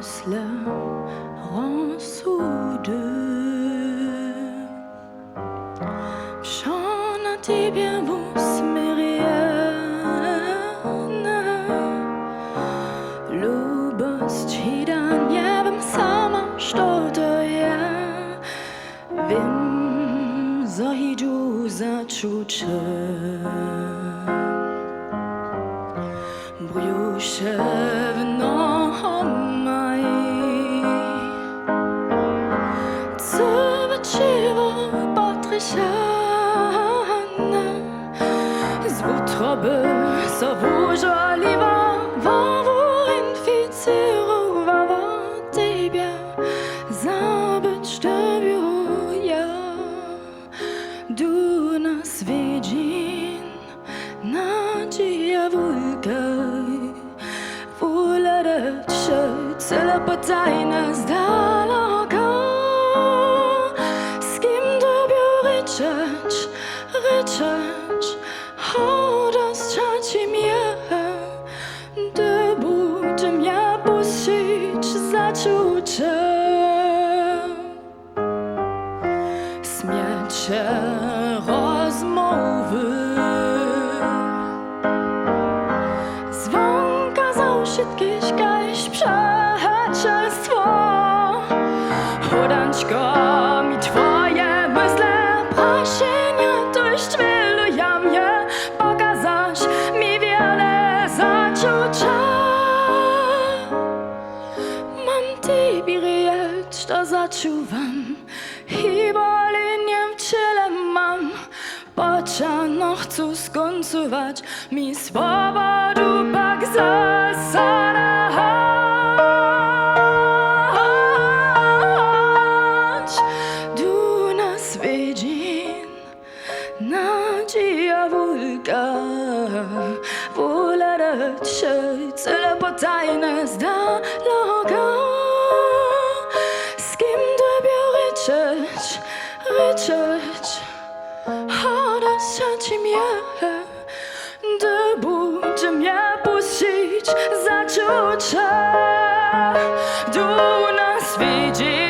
cela rend soudeux. J'en ai bien vous smiriana. Lubości dan ja bym sama что-то я. Wiem, zajdu zaczucie. Brjusze w nomaj. Co wyczyło Patriciana z utroby zawożaliwa wawu inficirowała Ciebie zabyć Tobie ja du nas widzin nadzieja wulkaj wuladać się cela potajna z daleka z kim Tobie ryczeć odostać mnie debu ty mnie puścić zaczucie śmiecie rozmowy zwon kazał všetkých kaž przeczestwo Hodančko mi twoje mysle praszenia dość miluja mnie pokazasz mi wiele zaczucia mam Tobie rieć to zaczuwam i boliniem w ciele mam Poczano chcę skońcować mi swobodu pak zasadać du nas widzin nadzieja wulka wuladać się cele potajne z daleka z kim Tobie ryczeć odostać mnie debu ty mnie puścić zaczucia du nas widzi